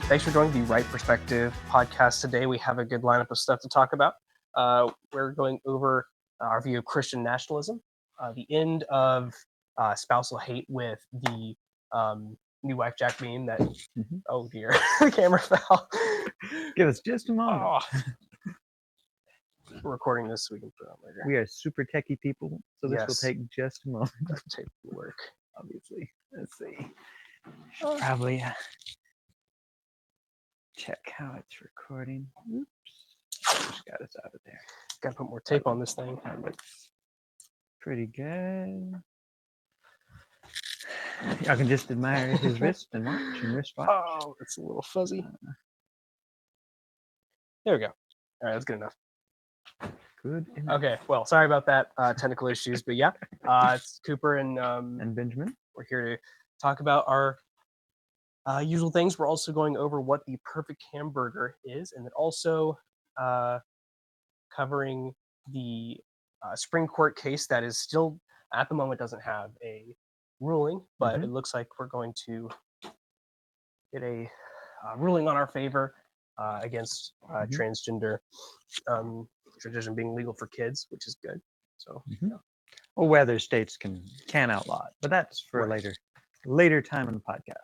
Thanks for joining the Right Perspective podcast today. We have a good lineup of stuff to talk about. We're going over our view of Christian nationalism, the end of spousal hate with the new Wifejak meme that, oh dear, the camera fell. Give us just a moment. Oh. We're recording this so we can put it on later. We are super techie people, so this will Yes. take just a moment. Duct tape will work. Obviously. Let's see. Probably check how it's recording. Oops. Just got us out of there. Gotta put more tape on this thing. That looks pretty good. Y'all can just admire his wrist and watch and wristwatch. Oh, it's a little fuzzy. There we go. All right, that's good enough. Good enough. Okay, well, sorry about that technical issues, but yeah, it's Cooper and Benjamin. We're here to talk about our usual things. We're also going over what the perfect hamburger is, and then also covering the Supreme Court case that is still, at the moment, doesn't have a ruling, but it looks like we're going to get a ruling on our favor against transgender tradition being legal for kids, which is good. So, yeah. Well, whether states can outlaw it, but that's for Right. a later time in the podcast.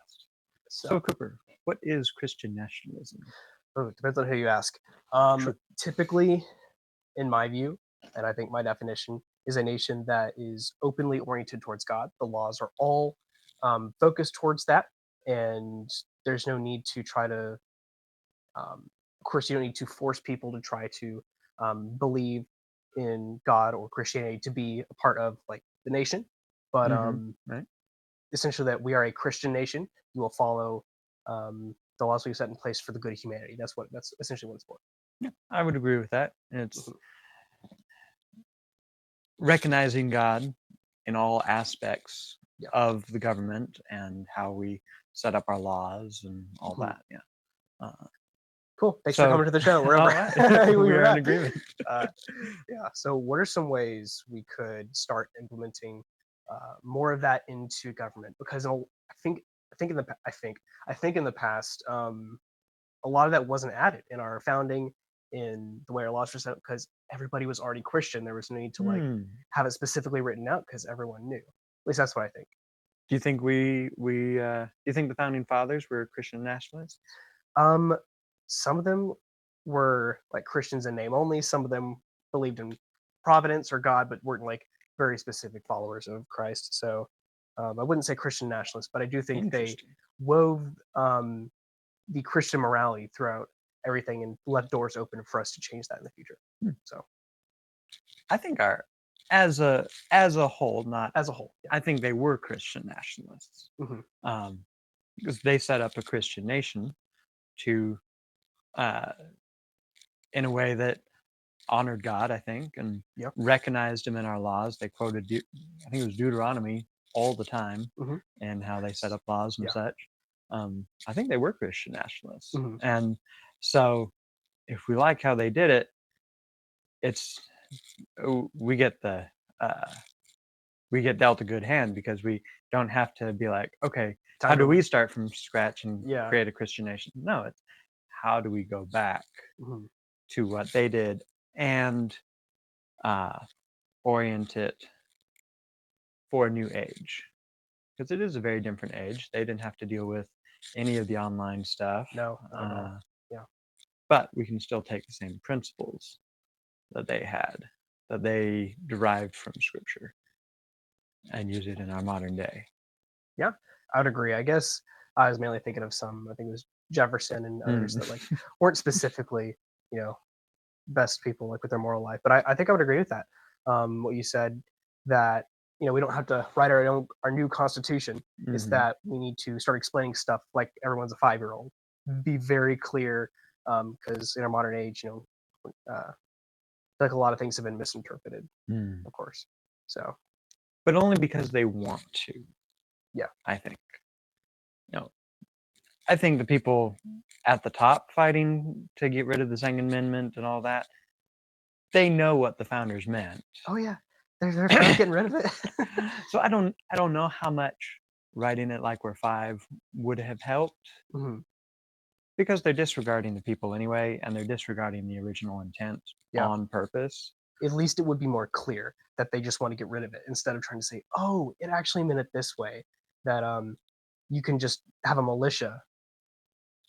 So, So Cooper, what is Christian nationalism? oh, it depends on who you ask. Typically, in my view, and I think my definition, is a nation that is openly oriented towards God. The laws are all focused towards that, and there's no need to try to, of course, you don't need to force people to try to believe in God or Christianity to be a part of like the nation. But Right. essentially that we are a Christian nation. You will follow the laws we've set in place for the good of humanity. That's essentially what it's for. Yeah, I would agree with that. It's recognizing God in all aspects of the government and how we set up our laws and all that. Yeah. Cool. Thanks for coming to the show. We're over. Right. we are in agreement. Yeah. So, what are some ways we could start implementing more of that into government? Because I think in the past, a lot of that wasn't added in our founding, in the way our laws were set up, because everybody was already Christian. There was no need to like have it specifically written out because everyone knew. At least that's what I think. Do you think do you think the founding fathers were Christian nationalists? Some of them were like Christians in name only. Some of them believed in providence or God, but weren't like very specific followers of Christ. So I wouldn't say Christian nationalists, but I do think they wove the Christian morality throughout everything and left doors open for us to change that in the future. So I think as a whole, not as a whole, I think they were Christian nationalists because they set up a Christian nation to in a way that honored God, I think, and recognized him in our laws. They quoted, I think it was Deuteronomy all the time, and how they set up laws and such. I think they were Christian nationalists. And so if we like how they did it, we get dealt a good hand, because we don't have to be like, okay, how do we start from scratch and create a Christian nation? No, it's how do we go back to what they did and orient it for a new age, because it is a very different age. They didn't have to deal with any of the online stuff. No. But we can still take the same principles that they had, that they derived from Scripture, and use it in our modern day. Yeah, I would agree. I guess I was mainly thinking of some, I think it was Jefferson and others that like weren't specifically, best people like with their moral life. But I think I would agree with that. What you said, that we don't have to write our new constitution. Is that we need to start explaining stuff like everyone's a 5-year-old. Be very clear, because in our modern age, like a lot of things have been misinterpreted, of course. So, but only because they want to. Yeah, I think. I think the people at the top fighting to get rid of the Second Amendment and all that, they know what the founders meant. Oh yeah, they're getting rid of it. So I don't know how much writing it like we're 5 would have helped. because they're disregarding the people anyway, and they're disregarding the original intent Yeah. on purpose. At least it would be more clear that they just want to get rid of it instead of trying to say, "Oh, it actually meant it this way." That you can just have a militia,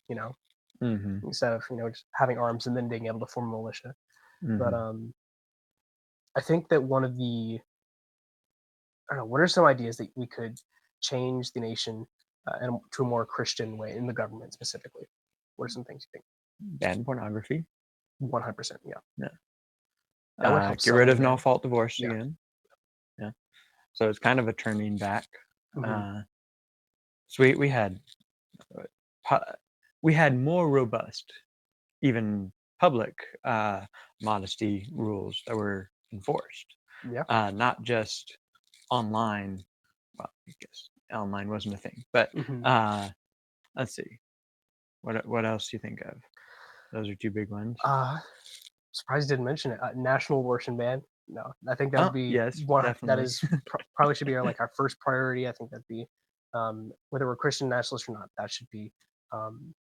you know, Hmm. instead of just having arms and then being able to form a militia. But Hmm. I think that one of the I don't know, what are some ideas that we could change the nation and to a more Christian way in the government specifically? What are some things you think? Ban pornography. 100%. Yeah, Yeah. that would help Get settle rid the of no debate. fault divorce Yeah. again. Yeah. So it's kind of a turning back. Hmm. Uh, so uh, pu- we had more robust, even public modesty rules that were enforced, Yeah. not just online. Well, I guess online wasn't a thing, but Hmm. uh, let's see. What else do you think of? Those are two big ones. Surprised you didn't mention it. National abortion ban. No, I think that would Oh, be yes, one. That definitely. is probably should be our first priority. I think that'd be whether we're Christian nationalists or not. That should be um,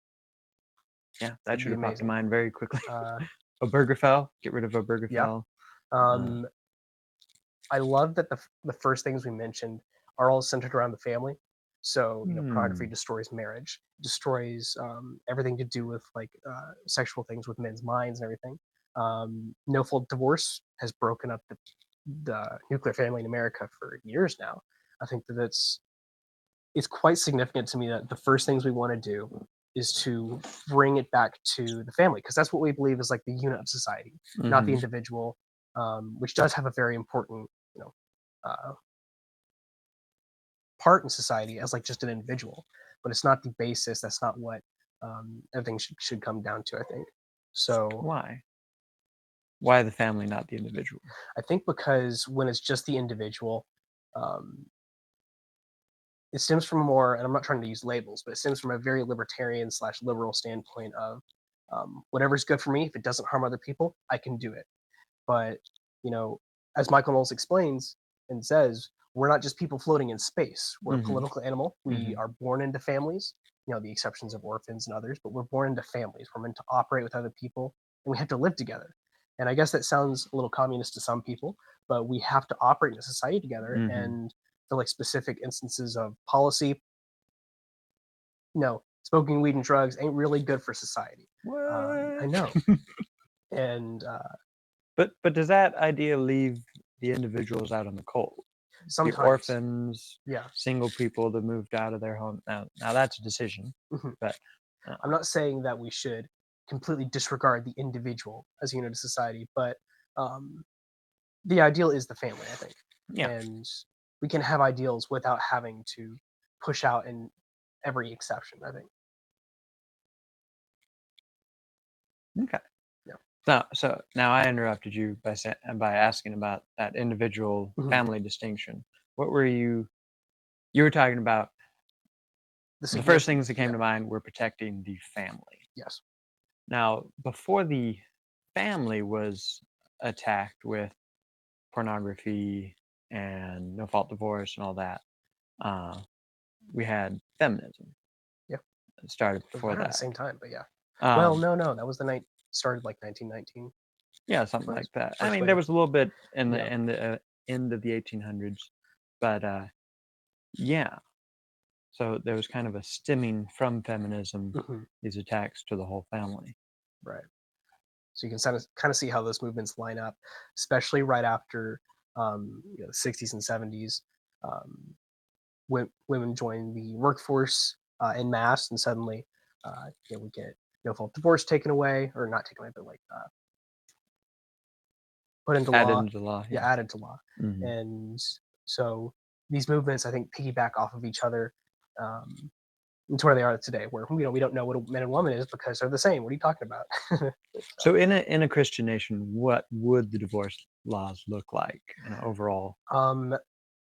Yeah, that that'd should be have popped to amazing. mind very quickly. Uh, Obergefell, get rid of yeah. Obergefell. Uh, Um, I love that the first things we mentioned are all centered around the family. So pornography hmm. destroys marriage, destroys everything to do with sexual things with men's minds and everything. No fault divorce has broken up the nuclear family in America for years now. I think that it's quite significant to me that the first things we want to do is to bring it back to the family because that's what we believe is like the unit of society, not the Hmm. individual, which does have a very important uh, part in society as like just an individual, but it's not the basis. That's not what everything should come down to. I think so. Why? Why the family, not the individual? I think because when it's just the individual, um, it stems from more, and I'm not trying to use labels, but it stems from a very libertarian slash liberal standpoint of whatever's good for me. If it doesn't harm other people, I can do it. But you know, as Michael Knowles explains and says, we're not just people floating in space. We're a Hmm. political animal. We Hmm. are born into families. The exceptions of orphans and others, but we're born into families. We're meant to operate with other people, and we have to live together. And I guess that sounds a little communist to some people, but we have to operate in a society together. Hmm. And for like specific instances of policy, no, smoking weed and drugs ain't really good for society. I What? know, and But does that idea leave the individuals out in the cold? The sometimes, orphans, yeah. single people that moved out of their home. Now that's a decision, Mhm. but I'm not saying that we should completely disregard the individual as a unit of society, but um, the ideal is the family, I think. yeah. And we can have ideals without having to push out in every exception, I think. Okay. Yeah. So now I interrupted you by asking about that individual Mhm. family distinction. What were you were talking about? The The first things significance, that came yeah, to mind were protecting the family. yes. Now, before the family was attacked with pornography and no fault divorce and all that, uh, we had feminism. Yeah. It started It was before around the that. same time, but yeah. Well, Um, no, that was the night started like 1919 yeah, something was like that. I first mean, there wave. was a little bit in Yeah. the end of the 1800s, but yeah. So there was kind of a stemming from feminism, Hmm. these attacks to the whole family. Right. So you can kind of see how those movements line up, especially right after the 60s and 70s. Um, women join the workforce in mass, and suddenly, we get no fault divorce taken away, or not taken away, but like put into Added law. into law, Yeah, yeah. added to law. Hmm. And so these movements, I think, piggyback off of each other. Um, to where they are today, where we don't know what a man and woman is because they're the same. What are you talking about? So in a Christian nation, what would the divorce laws look like in an overall? Um,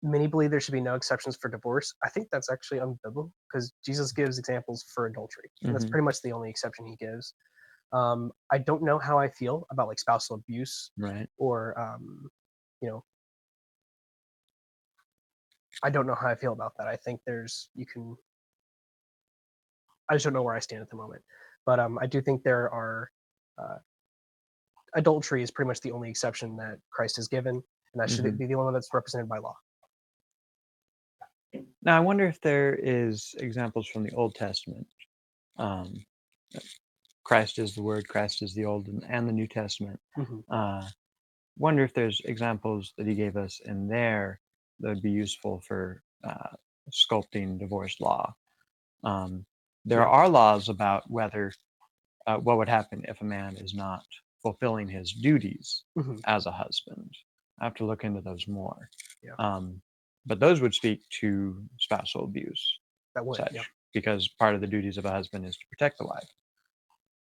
many believe there should be no exceptions for divorce. I think that's actually unbiblical because Jesus gives examples for adultery, and that's Hmm. pretty much the only exception he gives. I don't know how I feel about like spousal abuse Right. or you know, I don't know how I feel about that. I think there's you can. I just don't know where I stand at the moment. But I do think there are adultery is pretty much the only exception that Christ has given, and that should be the only one that's represented by law. Now, I wonder if there is examples from the Old Testament. Christ is the Word, Christ is the Old and the New Testament. Wonder if there's examples that he gave us in there that would be useful for sculpting divorce law. There are laws about whether what would happen if a man is not fulfilling his duties as a husband. I have to look into those more. But those would speak to spousal abuse. That would, because part of the duties of a husband is to protect the wife.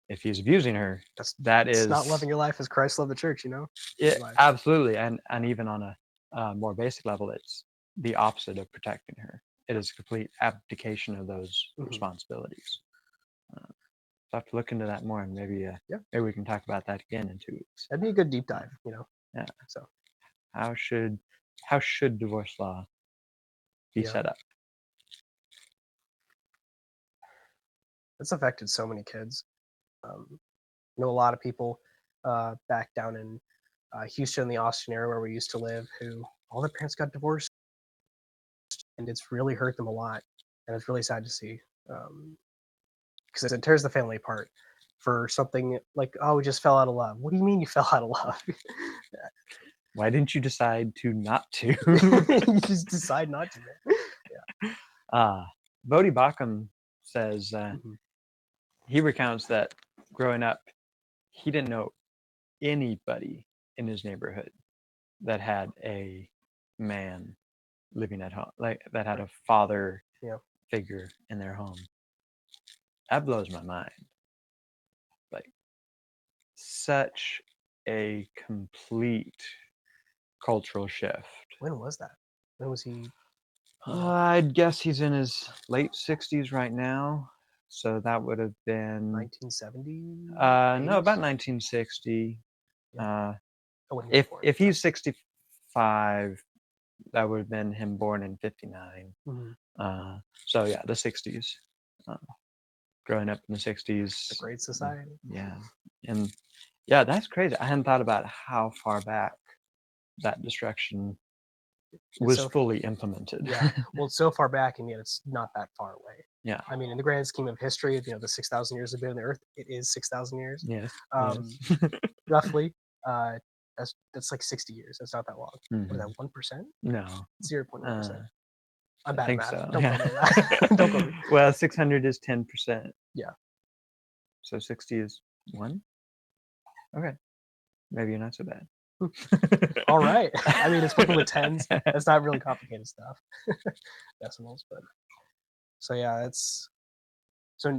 If he's abusing her, that is not loving your life as Christ loved the church, absolutely. And even on a more basic level, it's the opposite of protecting her. It is a complete abdication of those responsibilities. So I have to look into that more, and maybe we can talk about that again in 2 weeks. That'd be a good deep dive, Yeah. So how should divorce law be set up? It's affected so many kids. A lot of people back down in Houston, the Austin area where we used to live, who all their parents got divorced, and it's really hurt them a lot, and it's really sad to see, because it tears the family apart for something like, oh, we just fell out of love. What do you mean you fell out of love? Why didn't you decide to not to? You just decide not to. Bodhi Bakum says he recounts that growing up, he didn't know anybody in his neighborhood that had a man living at home, like that had a father figure in their home. That blows my mind. Like, such a complete cultural shift. When was that? When was he? I'd guess he's in his late 60s right now. So that would have been 1970. No, about 1960. If he's 65, that would have been him born in 59. So yeah, the 60s. Growing up in the 60s. The Great Society. Yeah. And yeah, that's crazy. I hadn't thought about how far back that destruction was fully implemented. Yeah. Well, it's so far back, and yet it's not that far away. Yeah. I mean, in the grand scheme of history, the 6,000 years of being on the earth, it is 6,000 years. Yes. Roughly. That's like 60 years. That's not that long. Was that 1%? No. 0.1%. I'm bad at math. So. Don't go me that. Don't go me. Well, 600 is 10%. Yeah. So 60 is 1? Okay. Maybe you're not so bad. All right. I mean, it's working with tens. That's not really complicated stuff. Decimals, but so yeah, it's so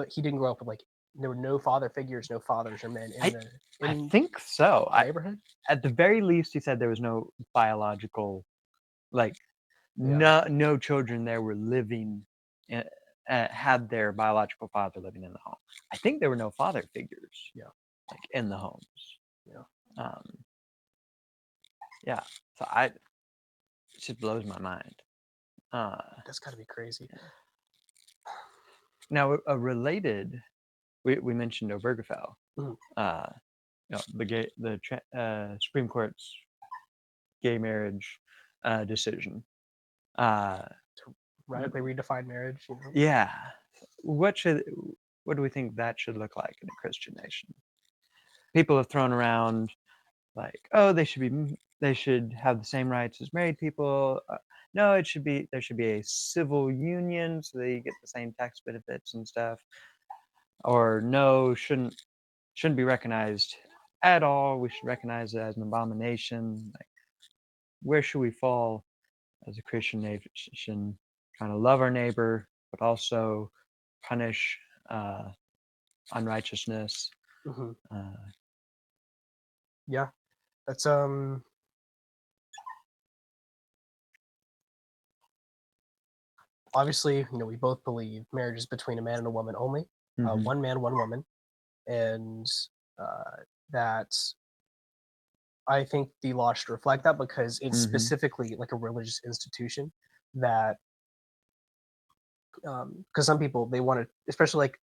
he didn't grow up with, like, there were no father figures, no fathers or men in I think so. Neighborhood. At the very least, he said there was no biological, like, no children there were living, had their biological father living in the home. I think there were no father figures. Like in the homes. So it just blows my mind. That's got to be crazy. Now, a related, we mentioned Obergefell. The Supreme Court's gay marriage decision. Radically redefine marriage. Yeah. What do we think that should look like in a Christian nation? People have thrown around, like, oh, they should have the same rights as married people. No, there should be a civil union so they get the same tax benefits and stuff. Or no, shouldn't be recognized at all. We should recognize it as an abomination. Like, where should we fall as a Christian nation, trying to love our neighbor but also punish unrighteousness? Yeah, that's obviously, we both believe marriage is between a man and a woman only. One man, one woman, and that I think the law should reflect that, because it's specifically like a religious institution that, because some people, they want to, especially like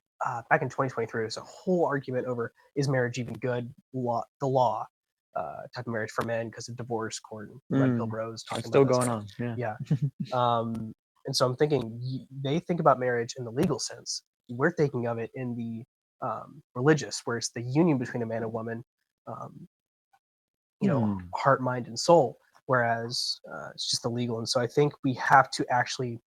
back in 2023, there's a whole argument over is marriage even good? The law type of marriage for men because of divorce court. Red Pill Bros talking It's still about going on. Yeah. And so I'm thinking they think about marriage in the legal sense. We're thinking of it in the religious, where it's the union between a man and woman, heart, mind, and soul. Whereas it's just the legal. And so I think we have to actually,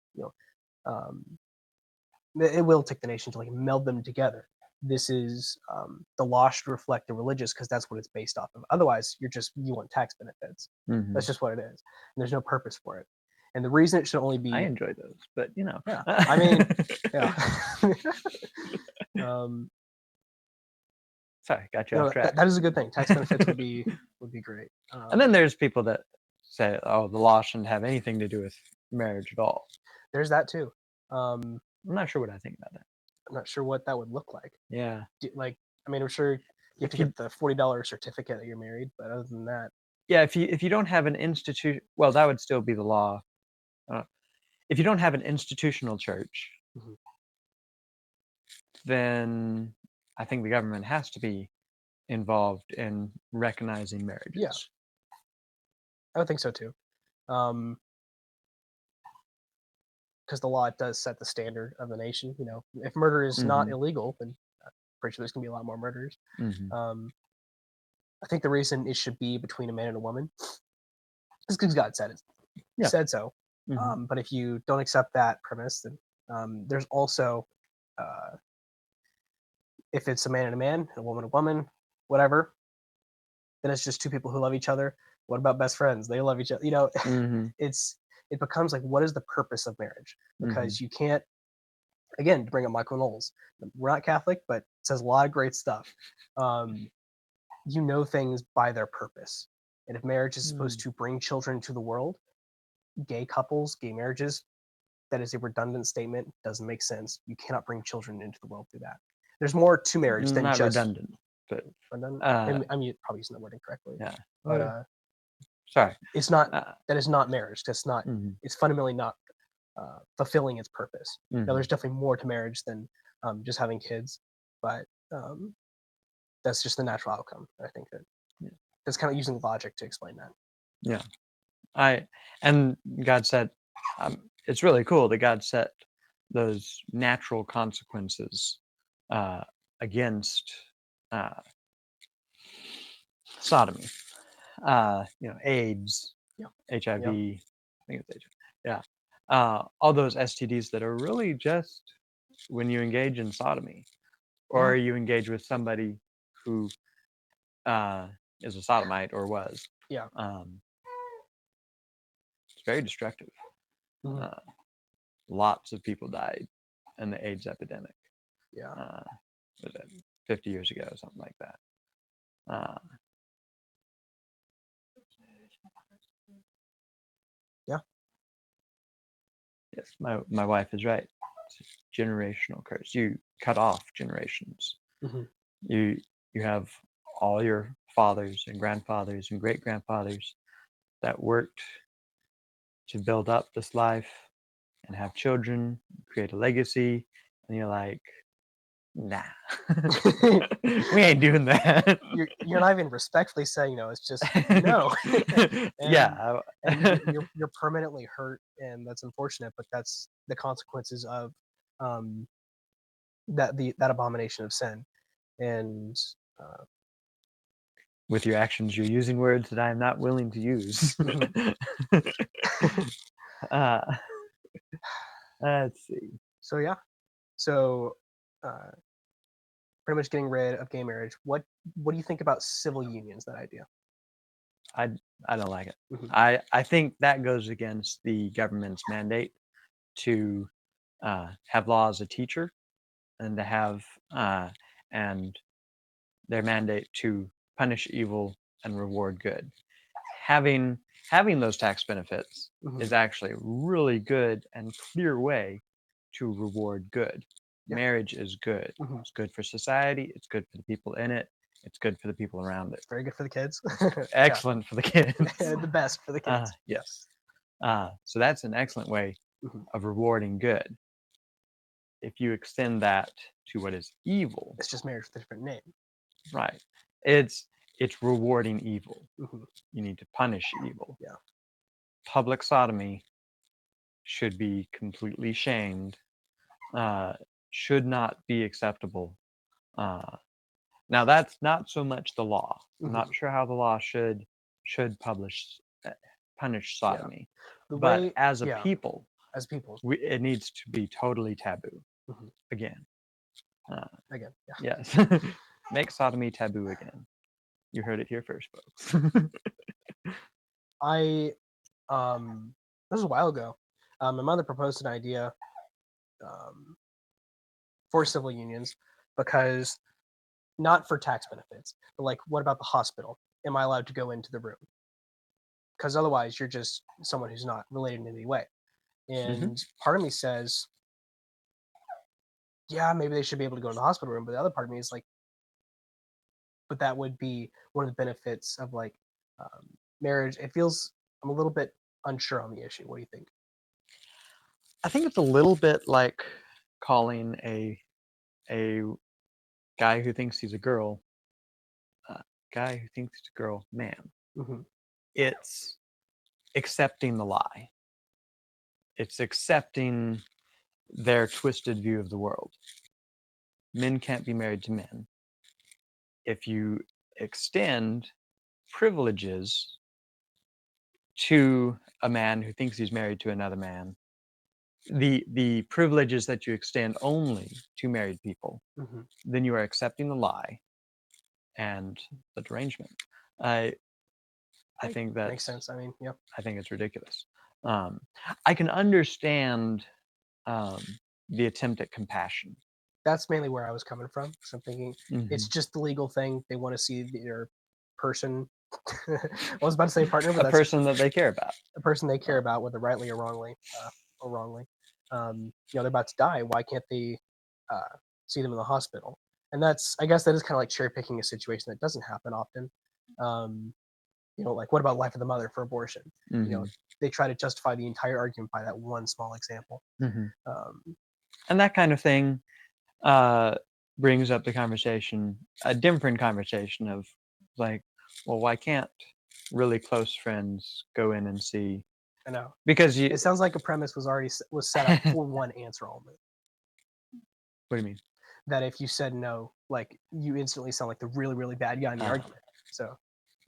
it will take the nation to like meld them together. This is the law should reflect the religious because that's what it's based off of. Otherwise, you want tax benefits. That's just what it is. And there's no purpose for it. And the reason it should only be I enjoy those, but yeah. I mean, yeah. Sorry, got you off track. That is a good thing. Tax benefits would be great. And then there's people that say, "Oh, the law shouldn't have anything to do with marriage at all." There's that too. I'm not sure what I think about that. I'm not sure what that would look like. Yeah. I'm sure you have to get the $40 certificate that you're married, but other than that, yeah, if you don't have an institution, well, that would still be the law. If you don't have an institutional church, then I think the government has to be involved in recognizing marriages. Yeah, I would think so too. Because the law does set the standard of the nation. If murder is not illegal, then I'm pretty sure there's going to be a lot more murders. I think the reason it should be between a man and a woman is because God said it. Yeah. Said so. But if you don't accept that premise, then there's also, if it's a man and a man, a woman, whatever, then it's just two people who love each other. What about best friends? They love each other. It becomes like, what is the purpose of marriage? Because you can't, again, to bring up Michael Knowles, we're not Catholic, but it says a lot of great stuff. Things by their purpose. And if marriage is supposed to bring children to the world, gay couples, gay marriages, that is a redundant statement, doesn't make sense. You cannot bring children into the world through that. There's more to marriage than not just redundant, but redundant. I'm probably using the wording correctly. Yeah. But sorry. It's not that is not marriage. That's not it's fundamentally not fulfilling its purpose. Now there's definitely more to marriage than just having kids, but that's just the natural outcome. I think that's kind of using logic to explain that. Yeah. And God said, it's really cool that God set those natural consequences against sodomy, AIDS, HIV, I think it's HIV. Yeah. All those STDs that are really just when you engage in sodomy, or you engage with somebody who is a sodomite or was. Yeah. It's very destructive. Lots of people died in the AIDS epidemic. Yeah. Was it 50 years ago, something like that? Yeah. Yes, my wife is right. It's a generational curse. You cut off generations. You have all your fathers and grandfathers and great grandfathers that worked to build up this life and have children, create a legacy, and you're like, nah, we ain't doing that. You're not even respectfully saying no. It's just no. and you're permanently hurt, and that's unfortunate. But that's the consequences of that abomination of sin. And with your actions, you're using words that I am not willing to use. Let's see. So pretty much getting rid of gay marriage. What do you think about civil unions? That idea? I don't like it. I think that goes against the government's mandate to have law as a teacher, and to have and their mandate to punish evil and reward good. Having those tax benefits is actually a really good and clear way to reward good. Marriage is good. It's good for society. It's good for the people in it. It's good for the people around it. Very good for the kids. Excellent for the kids. The best for the kids. Yes. So that's an excellent way of rewarding good. if you extend that to what is evil, it's just marriage with a different name. right? It's rewarding evil. Mm-hmm. You need to punish evil. Yeah. Public sodomy should be completely shamed. Should not be acceptable. Now that's not so much the law. I'm not sure how the law should punish sodomy, but as a people, it needs to be totally taboo. Again. Yes. Make sodomy taboo again. You heard it here first, folks. This was a while ago. My mother proposed an idea for civil unions because not for tax benefits, but like, what about the hospital? Am I allowed to go into the room? Because otherwise, you're just someone who's not related in any way. And part of me says, yeah, maybe they should be able to go to the hospital room. But the other part of me is like, but that would be one of the benefits of like marriage. It feels, I'm a little bit unsure on the issue. What do you think? I think it's a little bit like calling a guy who thinks he's a girl, guy who thinks he's a girl, man. It's accepting the lie. It's accepting their twisted view of the world. Men can't be married to men. If you extend privileges to a man who thinks he's married to another man, the privileges that you extend only to married people, then you are accepting the lie and the derangement. I think that makes sense. I mean, yeah. I think it's ridiculous. I can understand the attempt at compassion. That's mainly where I was coming from. So I'm thinking it's just the legal thing. They want to see their person. I was about to say partner, but a person that they care about. A person they care about, whether rightly or wrongly. They're about to die. Why can't they see them in the hospital? And I guess that is kind of like cherry picking a situation that doesn't happen often. Like, what about life of the mother for abortion? They try to justify the entire argument by that one small example. And that kind of thing brings up the conversation, a different conversation of like, well, why can't really close friends go in and see? I know, because it sounds like a premise was set up for one answer only. What do you mean? That if you said no, like, you instantly sound like the really, really bad guy in the argument. So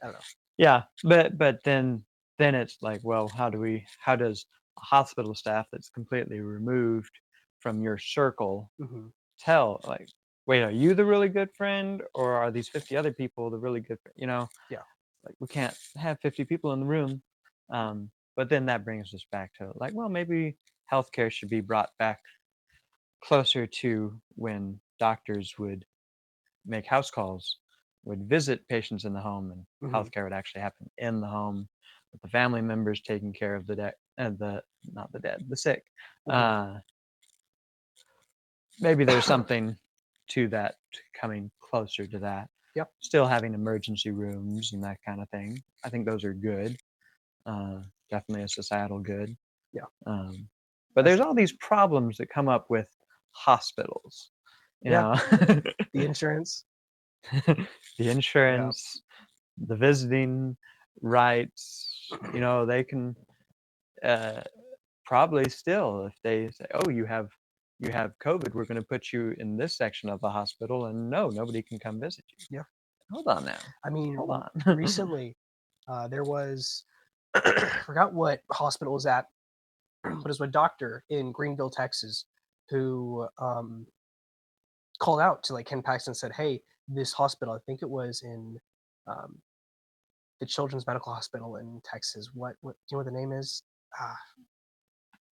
I don't know. Yeah, but then it's like, well, how does a hospital staff that's completely removed from your circle tell, like, wait, are you the really good friend, or are these 50 other people the really good friend? Yeah. Like, we can't have 50 people in the room. But then that brings us back to like, well, maybe healthcare should be brought back closer to when doctors would make house calls, would visit patients in the home, and healthcare would actually happen in the home with the family members taking care of the sick. Maybe there's something to that, coming closer to that. Yep. Still having emergency rooms and that kind of thing. I think those are good. Definitely a societal good. Yeah. But there's all these problems that come up with hospitals. You know? The insurance. The insurance, the visiting rights. They can probably still, if they say, oh, you have COVID, we're going to put you in this section of the hospital, and no, nobody can come visit you. Yeah. Hold on now. I mean, hold on. Recently, there was, I forgot what hospital it was at, but it was a doctor in Greenville, Texas, who called out to like Ken Paxton and said, hey, this hospital, I think it was in the Children's Medical Hospital in Texas. What do you know what the name is? I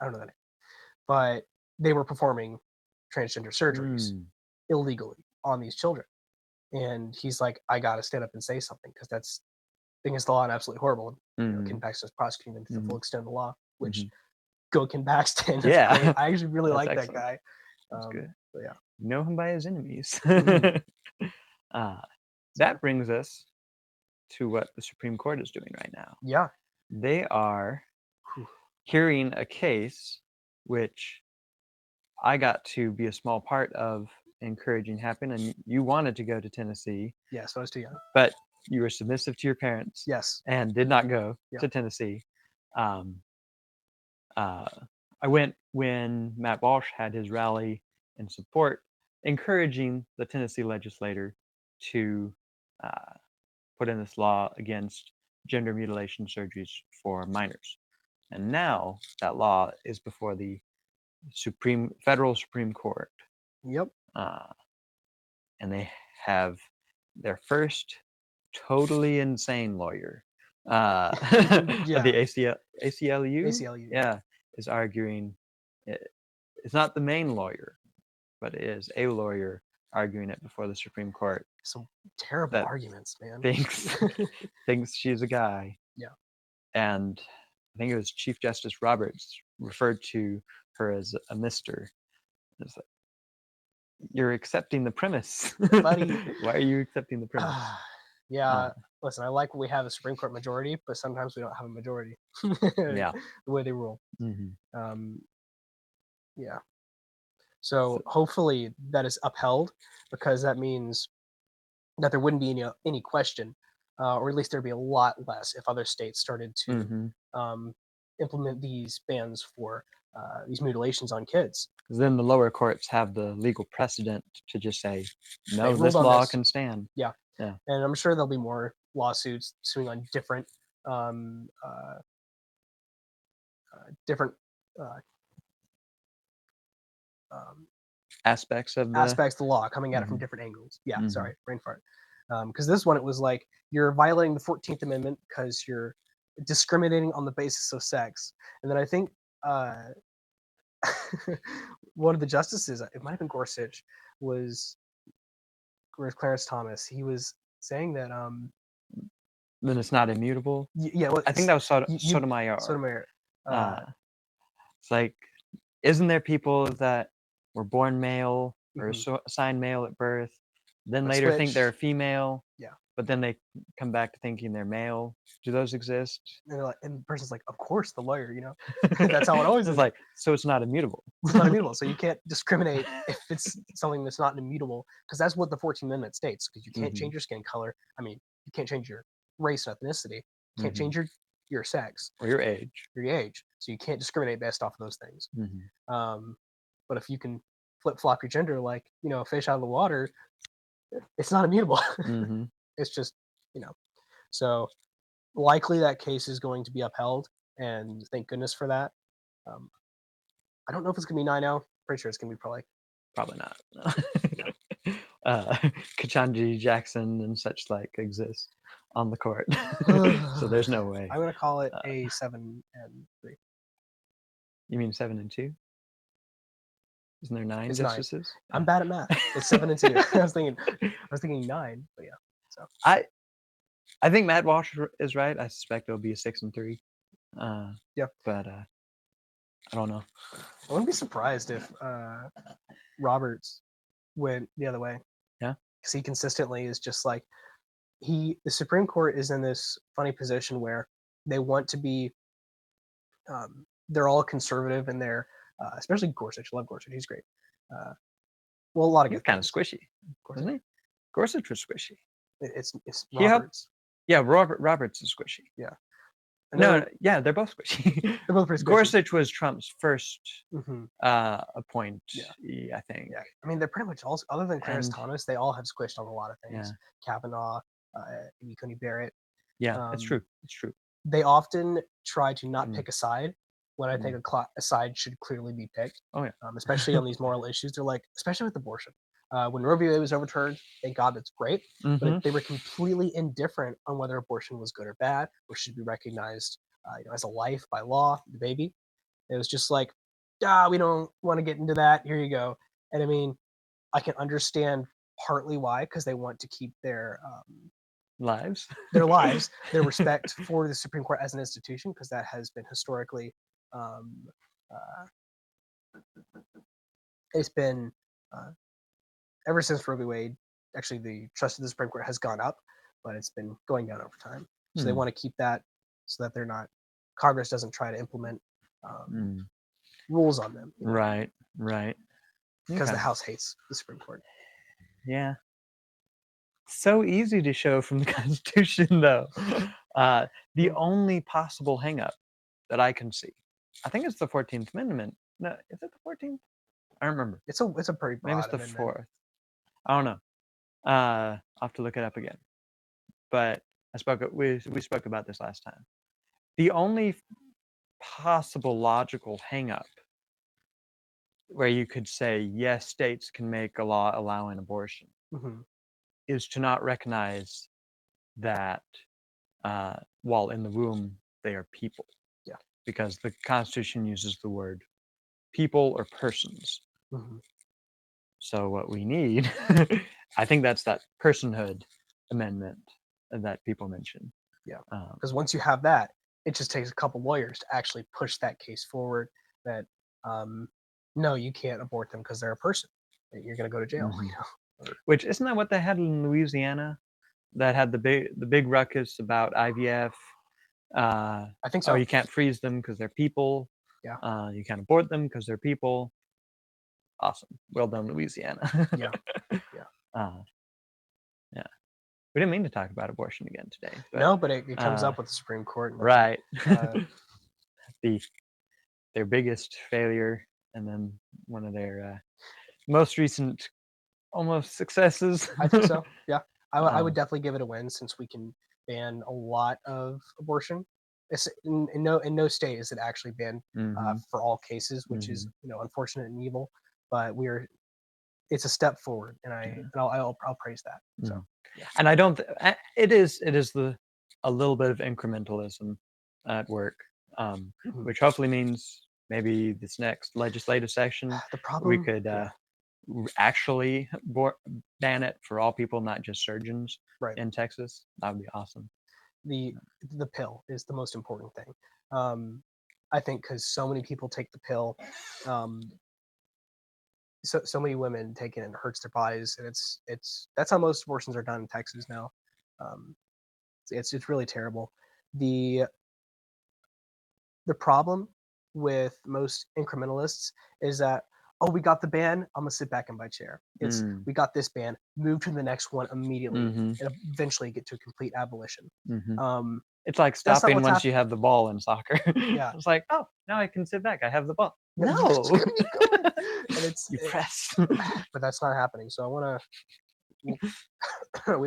don't know the name. But they were performing transgender surgeries illegally on these children. And he's like, I got to stand up and say something because that's against the law and absolutely horrible. Ken Paxton's prosecuting them to the full extent of the law, which go Ken Paxton. That's great. I actually really like that guy. That's good. But yeah. Know him by his enemies. That brings us to what the Supreme Court is doing right now. Yeah. They are hearing a case which I got to be a small part of encouraging happen, and you wanted to go to Tennessee, Yes, I was too young. but you were submissive to your parents Yes. and did not go Yeah. to Tennessee. Um, I went when Matt Walsh had his rally in support, encouraging the Tennessee legislator to uh, put in this law against gender mutilation surgeries for minors. And now that law is before the federal Supreme Court. Yep. And they have their first totally insane lawyer. The ACLU, ACLU. yeah, is arguing. It's not the main lawyer, but it is a lawyer arguing it before the Supreme Court. Some terrible arguments, man. Thinks she's a guy. Yeah. And I think it was Chief Justice Roberts referred to her as a mister. It's like, you're accepting the premise. Buddy. Why are you accepting the premise? Yeah. Listen, I like when we have a Supreme Court majority, but sometimes we don't have a majority. Yeah. The way they rule. Mm-hmm. Yeah. So hopefully that is upheld, because that means that there wouldn't be any question, or at least there'd be a lot less if other states started to implement these bans for these mutilations on kids. Because then the lower courts have the legal precedent to just say, no, ruled this on law this. can stand. Yeah. Yeah. And I'm sure there'll be more lawsuits suing on different Aspects of the law, coming at it from different angles. Yeah, sorry, brain fart. Because this one, it was like, you're violating the 14th Amendment because you're discriminating on the basis of sex. And then I think one of the justices, it might have been Gorsuch, was Clarence Thomas. He was saying that then it's not immutable. Yeah, well, I think that was Sotomayor. Sotomayor. It's like, isn't there people that were born male or assigned male at birth, then later think they're a female? Yeah. But then they come back to thinking they're male. Do those exist? And the person's like, of course, the lawyer, that's how it always is. Like, so it's not immutable. It's not immutable. So you can't discriminate if it's something that's not immutable, because that's what the 14th Amendment states. Because you can't change your skin color. I mean, you can't change your race and ethnicity. You can't change your sex or your age. So you can't discriminate based off of those things. But if you can flip flop your gender like a fish out of the water, it's not immutable. It's just so likely that case is going to be upheld, and thank goodness for that. I don't know if it's gonna be 9-0. Pretty sure it's gonna be probably not. Kachanji Jackson and such like exist on the court, so there's no way. I'm gonna call it a 7-3. You mean 7-2? Isn't there 9 justices? 9. I'm bad at math. It's 7-2. I was thinking 9, but yeah. So I think Matt Walsh is right. I suspect it'll be a 6-3. Yeah, but I don't know. I wouldn't be surprised if Roberts went the other way. Yeah, because he consistently is just like the Supreme Court is in this funny position where they want to be. They're all conservative, and they're especially Gorsuch. I love Gorsuch. He's great. Well, a lot of he's kind of squishy, isn't he? Gorsuch was squishy. It's Roberts. Roberts is squishy. Yeah. They're both squishy. They're both pretty squishy. Gorsuch was Trump's first appointee, I think. Yeah. I mean, they're pretty much all, other than Clarence Thomas, they all have squished on a lot of things. Yeah. Kavanaugh, Amy Coney Barrett. Yeah, it's true. It's true. They often try to not pick a side, when I think a side should clearly be picked. Oh yeah. Especially on these moral issues. They're like, especially with abortion. When Roe v. Wade was overturned, thank God, that's great. But they were completely indifferent on whether abortion was good or bad, or should be recognized as a life by law, the baby. It was just like, we don't want to get into that. Here you go. And I mean, I can understand partly why, because they want to keep their lives, their respect for the Supreme Court as an institution, because that has been historically, it's been ever since Roe v. Wade. Actually, the trust of the Supreme Court has gone up, but it's been going down over time. So they want to keep that, so that Congress doesn't try to implement rules on them. Right. because the House hates the Supreme Court. Yeah. So easy to show from the Constitution, though. The only possible hangup that I can see, I think it's the 14th Amendment. No, is it the 14th? I don't remember. It's a pretty broad Maybe it's the amendment. 4th. I don't know. I'll have to look it up again. But we spoke about this last time. The only possible logical hangup where you could say yes, states can make a law allowing abortion is to not recognize that while in the womb they are people. Yeah. Because the Constitution uses the word people or persons. So what we need, I think that's that personhood amendment that people mention. Yeah. Because once you have that, it just takes a couple lawyers to actually push that case forward that no, you can't abort them because they're a person. You're going to go to jail. You know? Which isn't that what they had in Louisiana? That had the big ruckus about IVF. I think so. Oh, you can't freeze them because they're people. Yeah. You can't abort them because they're people. Awesome. Well done, Louisiana. Yeah. Yeah. We didn't mean to talk about abortion again today. No, but it comes up with the Supreme Court. Right. Their biggest failure, and then one of their most recent almost successes. I think so. Yeah. I would definitely give it a win since we can ban a lot of abortion. It's in no state is it actually banned for all cases, which is unfortunate and evil. But it's a step forward, and I'll praise that. So, and I don't. It is a little bit of incrementalism at work, which hopefully means maybe this next legislative session we could actually ban it for all people, not just surgeons in Texas. That would be awesome. The pill is the most important thing. I think because so many people take the pill, so many women take it and it hurts their bodies, and that's how most abortions are done in Texas now. It's really terrible. The problem with most incrementalists is that, oh, we got the ban, I'm gonna sit back in my chair. It's we got this ban, move to the next one immediately, and eventually get to a complete abolition. It's like stopping once you have the ball in soccer. Yeah, it's like, oh, now I can sit back. I have the ball. No, and you press. But that's not happening. So we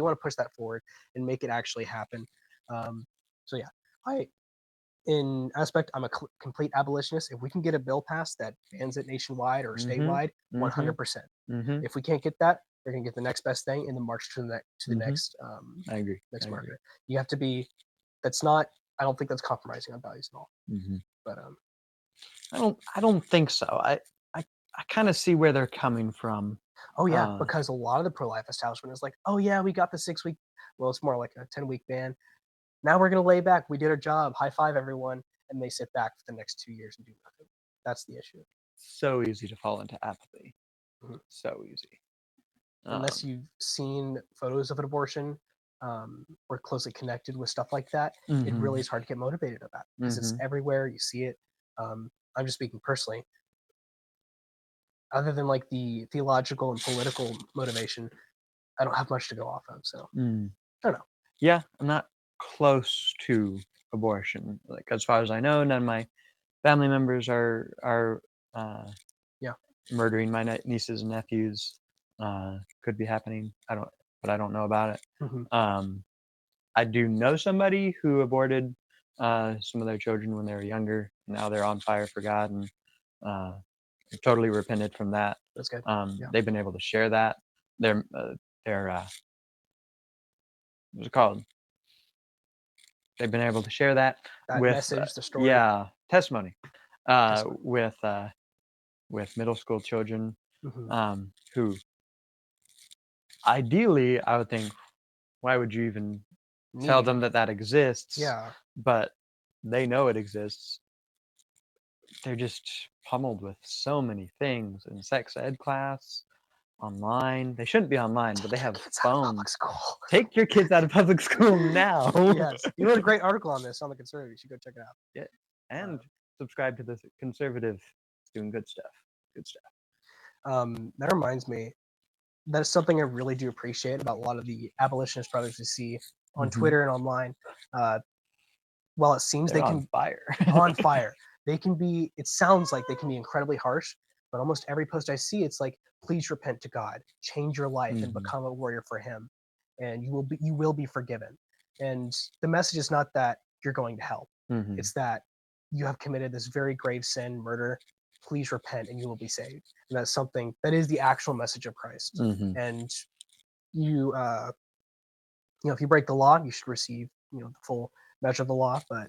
want to push that forward and make it actually happen. So yeah, in aspect, I'm a complete abolitionist. If we can get a bill passed that bans it nationwide or statewide, 100%. If we can't get that, they're gonna get the next best thing and then march to the next. I agree. Next market. You have to be. That's not. I don't think that's compromising on values at all. But I don't think so. I kind of see where they're coming from. Oh yeah, because a lot of the pro-life establishment is like, oh yeah, we got the 6 week. Well, it's more like a 10-week ban. Now we're gonna lay back. We did our job. High five, everyone, and they sit back for the next 2 years and do nothing. That's the issue. So easy to fall into apathy. So easy. Unless you've seen photos of an abortion or closely connected with stuff like that, it really is hard to get motivated about because it's everywhere. You see it. I'm just speaking personally. Other than like the theological and political motivation, I don't have much to go off of. So I don't know. Yeah, I'm not close to abortion. Like as far as I know, none of my family members are murdering my nieces and nephews. Could be happening. I don't know about it. I do know somebody who aborted some of their children when they were younger. Now they're on fire for God and totally repented from that. That's good. They've been able to share that. Their what's it called? They've been able to share that with message, the story. Yeah, testimony. With middle school children who ideally I would think, why would you even tell them that exists? Yeah. But they know it exists. They're just pummeled with so many things in sex ed class, online. They shouldn't be online, but they have phones. Take your kids out of public school now. Yes. You wrote a great article on this on the Conservative. You should go check it out. Yeah. And subscribe to the Conservative. It's doing good stuff. Good stuff. That reminds me, that's something I really do appreciate about a lot of the abolitionist brothers we see on Twitter and online. While it seems They're they on can fire. on fire, they can be. It sounds like they can be incredibly harsh, but almost every post I see, it's like, please repent to God, change your life, and become a warrior for Him, and you will be forgiven. And the message is not that you're going to hell; it's that you have committed this very grave sin, murder. Please repent, and you will be saved. And that's something that is the actual message of Christ. And you, if you break the law, you should receive, the full measure of the law. But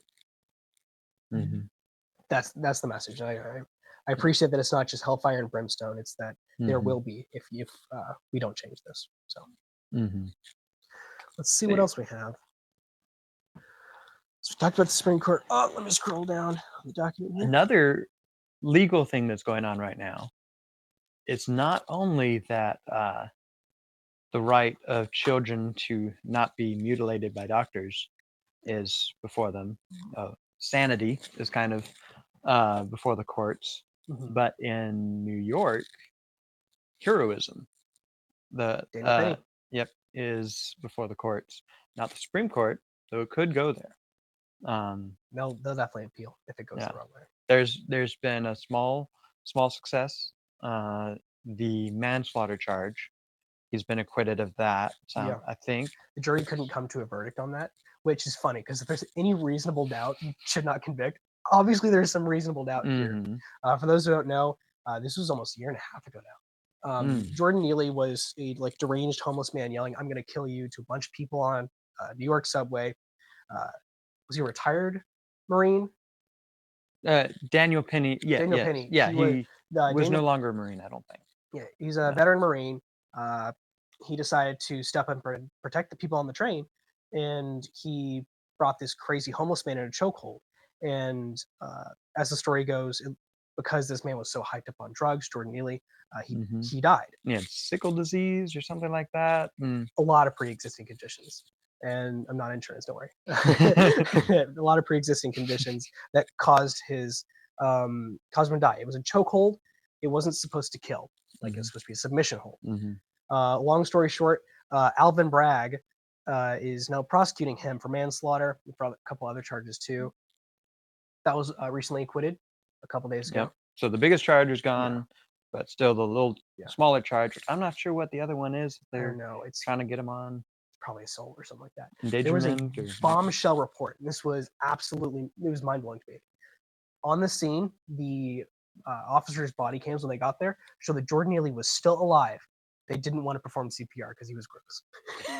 that's the message. I appreciate that it's not just hellfire and brimstone. It's that there will be if we don't change this. So let's see what else we have. So we talked about the Supreme Court. Oh, let me scroll down the document here. Another legal thing that's going on right now. It's not only that the right of children to not be mutilated by doctors is before them. Sanity is kind of before the courts. But in New York, heroism, is before the courts. Not the Supreme Court, though it could go there. They'll definitely appeal if it goes the wrong way. There's been a small success. The manslaughter charge. He's been acquitted of that. I think the jury couldn't come to a verdict on that, which is funny because if there's any reasonable doubt, you should not convict. Obviously, there's some reasonable doubt here. For those who don't know, this was almost a year and a half ago now. Jordan Neely was a deranged homeless man yelling, "I'm going to kill you" to a bunch of people on New York subway. Was he a retired Marine? Daniel Penny. Daniel Penny. He was no longer a Marine, I don't think. Yeah, he's a veteran Marine. He decided to step up and protect the people on the train, and he brought this crazy homeless man in a chokehold. And as the story goes, because this man was so hyped up on drugs, Jordan Neely, he died. Yeah, sickle disease or something like that. A lot of pre-existing conditions. And I'm not insurance, don't worry. A lot of pre-existing conditions that caused him to die. It was a chokehold. It wasn't supposed to kill. It was supposed to be a submission hold. Long story short, Alvin Bragg is now prosecuting him for manslaughter, for a couple other charges too. That was recently acquitted a couple days ago. So the biggest charge is gone, but still the little smaller charge. I'm not sure what the other one is. I don't know. It's trying to get him on. Probably assault or something like that. Endangerment. There was a bombshell report. And this was it was mind-blowing to me. On the scene, the officers' body cams when they got there showed that Jordan Neely was still alive. They didn't want to perform CPR because he was gross.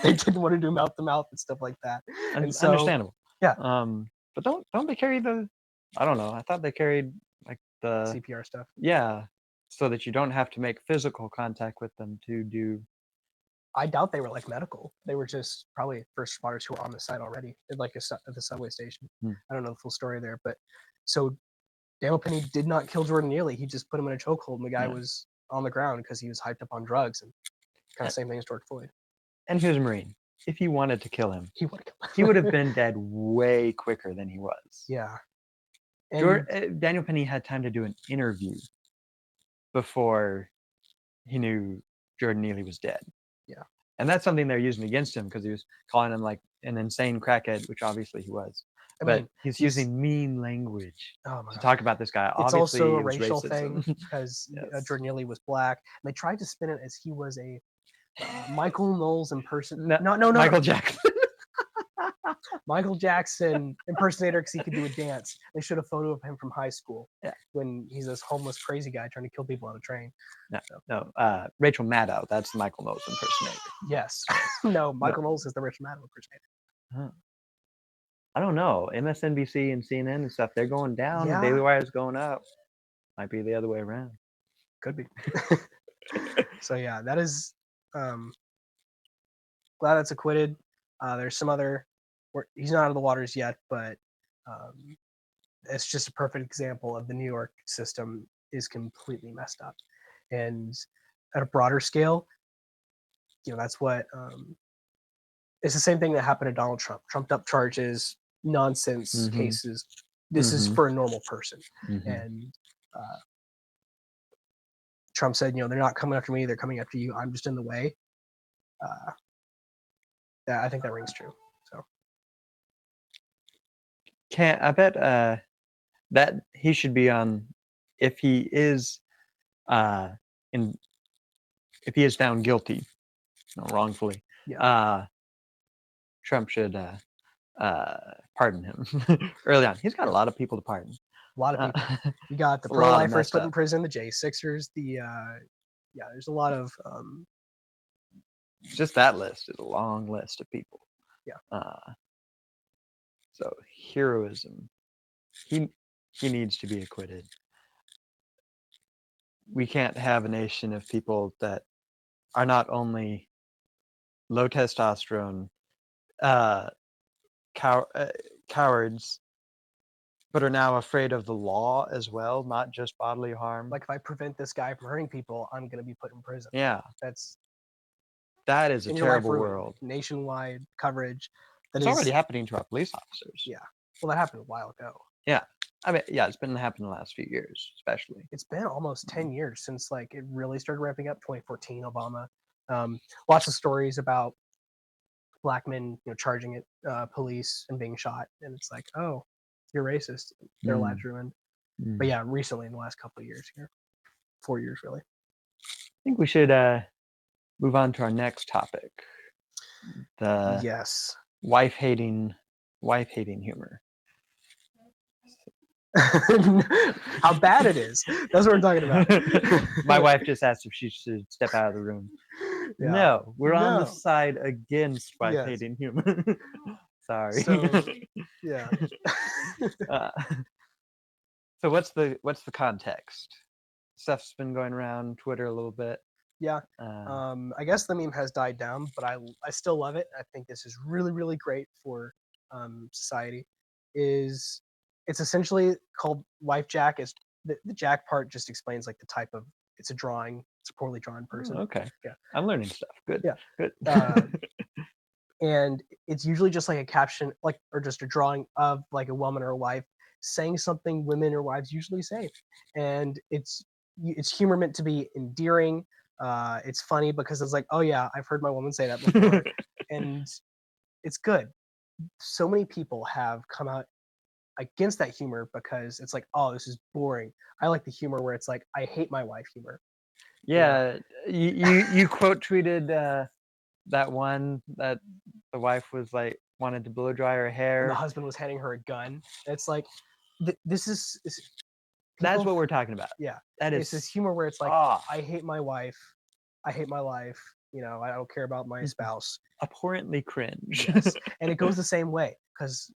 They didn't want to do mouth-to-mouth and stuff like that. And so, understandable. Yeah. But don't they carry the? I don't know. I thought they carried the CPR stuff. Yeah, so that you don't have to make physical contact with them to do. I doubt they were medical. They were just probably first responders who were on the site already, at the subway station. I don't know the full story there, but so Daniel Penny did not kill Jordan Neely. He just put him in a chokehold, and the guy was on the ground because he was hyped up on drugs, and kind of same thing as George Floyd. And he was a Marine. If he wanted to kill him, he would have killed him. He would have been dead way quicker than he was. Yeah. Daniel Penny had time to do an interview before he knew Jordan Neely was dead. Yeah. And that's something they're using against him because he was calling him an insane crackhead, which obviously he was. But he's using mean language to talk about this guy. It's obviously, also a racial thing because Jordan Neely was black. And they tried to spin it as he was a Michael Knowles impersonator. No. Michael Jackson. Michael Jackson impersonator because he could do a dance. They showed a photo of him from high school when he's this homeless crazy guy trying to kill people on a train. No. Rachel Maddow. That's the Michael Knowles impersonator. Yes. No, Michael Knowles is the Rachel Maddow impersonator. Huh. I don't know. MSNBC and CNN and stuff, they're going down. The Daily Wire is going up. Might be the other way around. Could be. So yeah, that is glad that's acquitted. There's some other he's not out of the waters yet, but it's just a perfect example of the New York system is completely messed up. And at a broader scale, that's what it's the same thing that happened to Donald Trump. Trumped up charges, nonsense cases. This is for a normal person. And Trump said, they're not coming after me, they're coming after you. I'm just in the way. I think that rings true. So I bet that he should be on, if he is in if he is found guilty, wrongfully. Yeah. Trump should pardon him early on. He's got a lot of people to pardon. A lot of people. You got the pro-lifers put in prison, the J6ers, there's a lot of just that list is a long list of people. Yeah. So heroism. He needs to be acquitted. We can't have a nation of people that are not only low testosterone, cowards, but are now afraid of the law as well, not just bodily harm. Like, if I prevent this guy from hurting people, I'm going to be put in prison. Yeah. That is a terrible world. Nationwide coverage. It's already happening to our police officers. Yeah. Well, that happened a while ago. Yeah. I mean, yeah, it's been happening the last few years, especially. It's been almost 10 years since it really started ramping up. 2014, Obama. Lots of stories about black men, charging at police and being shot, and it's like, oh, you're racist. Their lives ruined. But yeah, recently in the last couple of years here, 4 years really. I think we should move on to our next topic. The wife hating humor. How bad it is. That's what we're talking about. My wife just asked if she should step out of the room. Yeah. No, we're on the side against wife hating humor. Sorry. So, yeah. So what's the context? Stuff's been going around Twitter a little bit. Yeah. I guess the meme has died down, but I still love it. I think this is really, really great for society. It's essentially called Wifejak. Is the Jack part just explains the type of, it's a drawing. It's a poorly drawn person. Okay. Yeah. I'm learning stuff. Good. Yeah. Good. And it's usually just a caption, or just a drawing of a woman or a wife saying something women or wives usually say. And it's humor meant to be endearing. It's funny because it's oh yeah, I've heard my woman say that before. And it's good. So many people have come out against that humor because it's oh, this is boring. I like the humor where it's I hate my wife humor. Yeah. You quote tweeted that one that the wife was wanted to blow dry her hair. And the husband was handing her a gun. It's this is that's what we're talking about. Yeah. That is, it's this humor where it's I hate my wife. I hate my life. I don't care about my spouse. Abhorrently cringe. Yes. And it goes the same way because,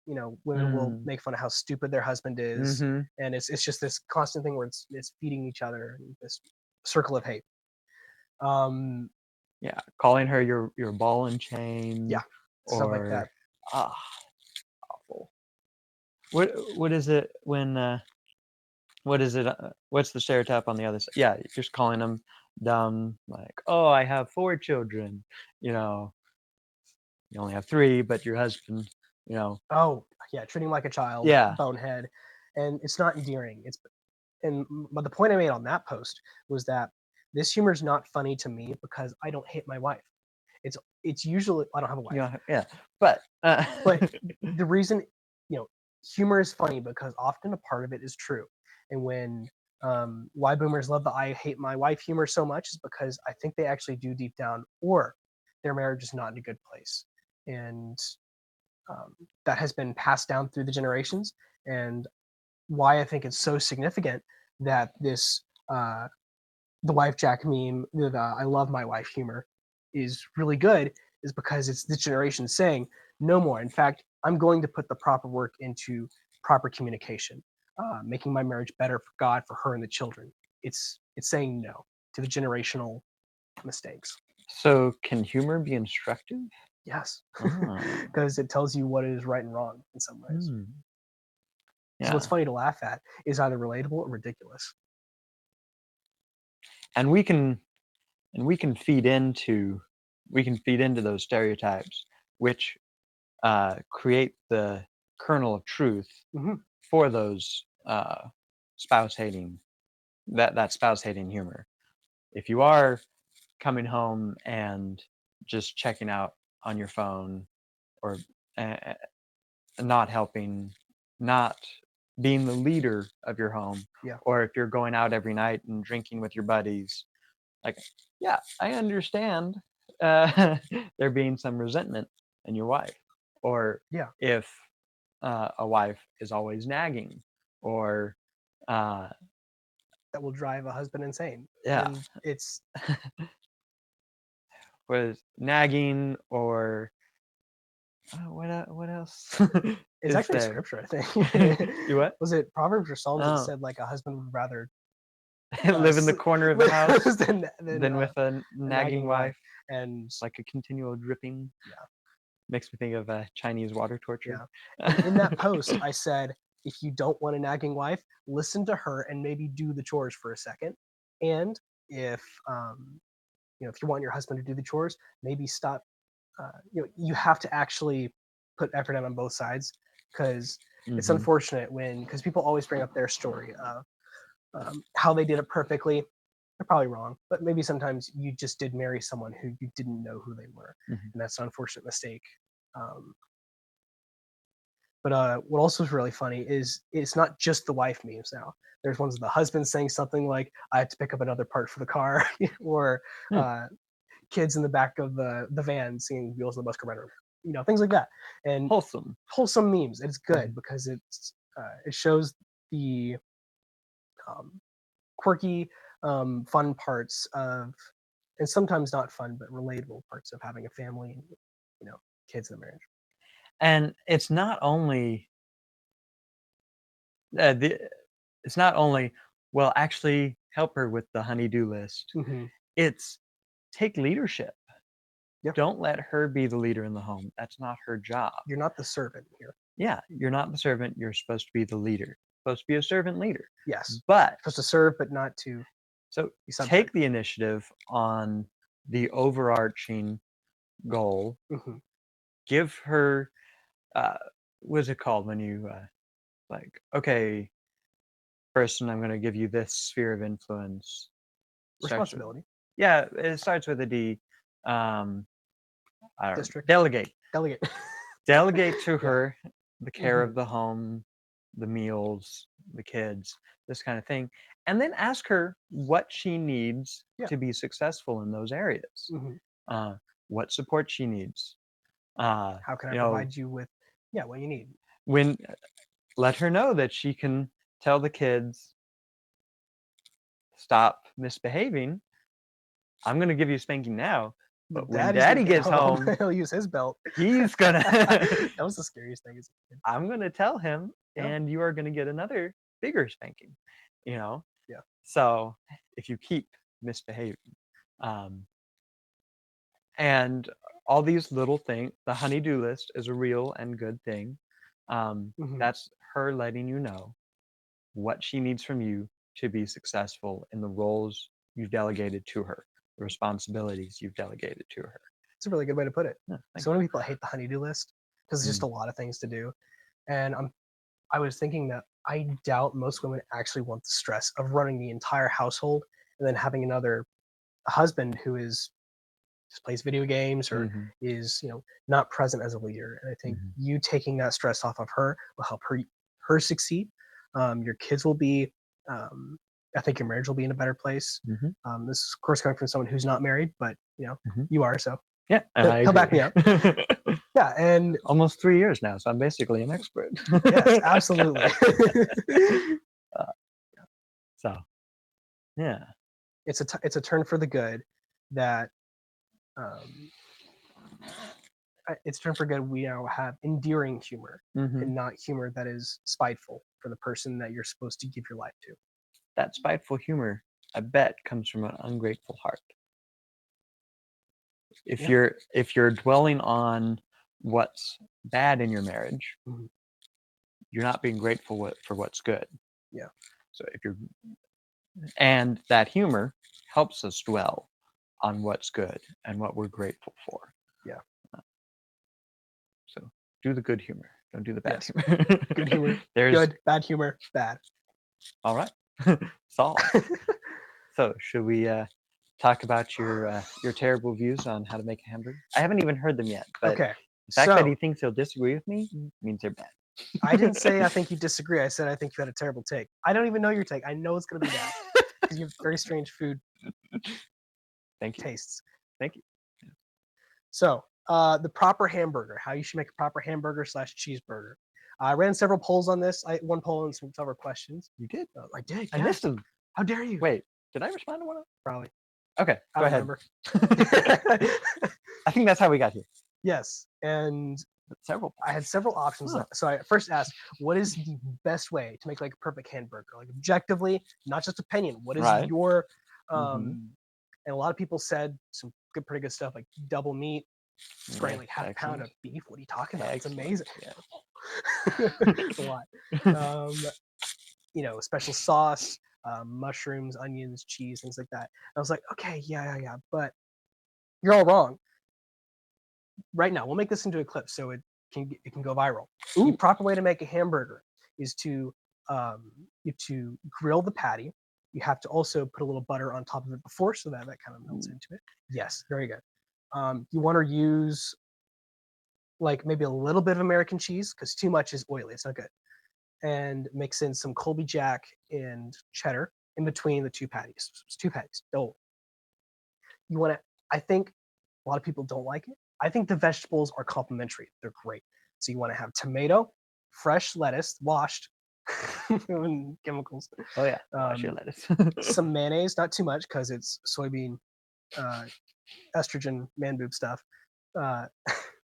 women will make fun of how stupid their husband is. And it's just this constant thing where it's feeding each other, this circle of hate. Yeah. Calling her your ball and chain. Yeah. Stuff like that. Awful. What is it when what is it? What's the stereotype on the other side? Yeah, you're just calling them dumb, oh, I have 4 children. You only have 3, but your husband, Oh, yeah, treating him like a child. Yeah. Bonehead. And it's not endearing. But the point I made on that post was that this humor is not funny to me because I don't hate my wife. It's usually, I don't have a wife. Yeah, but the reason, humor is funny because often a part of it is true. And when why boomers love the I hate my wife humor so much is because I think they actually do deep down, or their marriage is not in a good place. And that has been passed down through the generations. And why I think it's so significant that this, the Wifejak meme, the I love my wife humor is really good, is because it's this generation saying no more. In fact, I'm going to put the proper work into proper communication. Making my marriage better for God, for her, and the children. It's saying no to the generational mistakes. So can humor be instructive? Yes, because it tells you what is right and wrong in some ways. Yeah. So what's funny to laugh at is either relatable or ridiculous. And we can feed into those stereotypes, which create the kernel of truth for those spouse hating humor. if you are coming home and just checking out on your phone, or uh, not helping, not being the leader of your home, or if you're going out every night and drinking with your buddies, like, yeah, I understand there being some resentment in your wife, or if a wife is always nagging, or uh, that will drive a husband insane. Yeah, and it's was nagging, or what else? It's actually a scripture, I think. You what? Was it Proverbs or Psalms that said like a husband would rather live in the corner of the house than with a nagging wife, and it's like a continual dripping. Yeah, makes me think of Chinese water torture. And in that post, I said, if you don't want a nagging wife, listen to her and maybe do the chores for a second. And if if you want your husband to do the chores, maybe stop. You have to actually put effort in on both sides, because it's unfortunate because people always bring up their story of how they did it perfectly. They're probably wrong, but maybe sometimes you just did marry someone who you didn't know who they were, and that's an unfortunate mistake. But what also is really funny is it's not just the wife memes now. There's ones of the husband saying something like, "I have to pick up another part for the car," or kids in the back of the van singing "Wheels on the Bus Go Round and Round," things like that. And wholesome memes. It's good because it shows the quirky, fun parts of, and sometimes not fun but relatable parts of having a family and kids in a marriage. And it's not only well, actually help her with the honey-do list. It's take leadership. Don't let her be the leader in the home. That's not her job. You're not the servant here. Yeah, you're not the servant. You're supposed to be the leader. Supposed to be a servant leader. Yes, but supposed to serve, but not to. So take the initiative on the overarching goal. Give her, what's it called when you like, okay, person, I'm going to give you this sphere of influence. Responsibility. It starts with a D. District. Delegate. Delegate to Yeah. her the care of the home, the meals, the kids, this kind of thing. And then ask her what she needs to be successful in those areas. What support she needs. How can I provide you with what you need? Let her know that she can tell the kids, stop misbehaving. I'm going to give you a spanking now, but when Daddy gets home, he'll use his belt. He's gonna. That was the scariest thing as a kid. I'm going to tell him, and you are going to get another bigger spanking. Yeah. So if you keep misbehaving, and all these little things, the honey-do list is a real and good thing. That's her letting you know what she needs from you to be successful in the roles you've delegated to her, the responsibilities you've delegated to her. It's a really good way to put it. So many people hate the honey-do list because it's just a lot of things to do. And I was thinking that I doubt most women actually want the stress of running the entire household and then having another husband who just plays video games or is not present as a leader. And I think you taking that stress off of her will help her succeed. Your kids will be I think your marriage will be in a better place. This is of course coming from someone who's not married, but you are, so yeah, he'll back me up. Yeah, and almost 3 years now, so I'm basically an expert. Yes, absolutely. So yeah, it's a turn for the good that it's a turn for good. We now have endearing humor and not humor that is spiteful for the person that you're supposed to give your life to. That spiteful humor, I bet, comes from an ungrateful heart. If you're dwelling on what's bad in your marriage, you're not being grateful for what's good. Yeah. So and that humor helps us dwell on what's good and what we're grateful for. Yeah. So do the good humor. Don't do the bad humor. Good humor. Good. Bad humor. Bad. All right. Solved. So should we talk about your terrible views on how to make a hamburger? I haven't even heard them yet, but Okay. the fact that So he thinks he'll disagree with me means they're bad. I didn't say I think you disagree. I said I think you had a terrible take. I don't even know your take. I know it's going to be bad because you have very strange food Thank you. tastes. Thank you. So the proper hamburger, how you should make a proper hamburger / cheeseburger. I ran several polls on this. One poll and some several questions. You did? I did. I missed them. How dare you? Wait, did I respond to one of them? Probably. Okay, I go don't ahead. remember. I think that's how we got here. Yes, and I had several options. Huh. So I first asked, what is the best way to make like a perfect hamburger? Like objectively, not just opinion. What is your and a lot of people said some pretty good stuff like double meat, spraying like half a pound of beef. What are you talking about? It's amazing. Yeah. It's a lot. You know, special sauce, mushrooms, onions, cheese, things like that. And I was like, okay, yeah, but you're all wrong. Right now, we'll make this into a clip so it can go viral. The proper way to make a hamburger is to you have to grill the patty. You have to also put a little butter on top of it before so that kind of melts into it. Yes, very good. You want to use like maybe a little bit of American cheese because too much is oily. It's not good. And mix in some Colby Jack and cheddar in between the two patties. It's 2 patties. Don't. You want to, I think a lot of people don't like it. I think the vegetables are complementary. They're great. So you want to have tomato, fresh lettuce, washed, chemicals. Oh yeah, wash your lettuce. Some mayonnaise, not too much because it's soybean, estrogen, man boob stuff.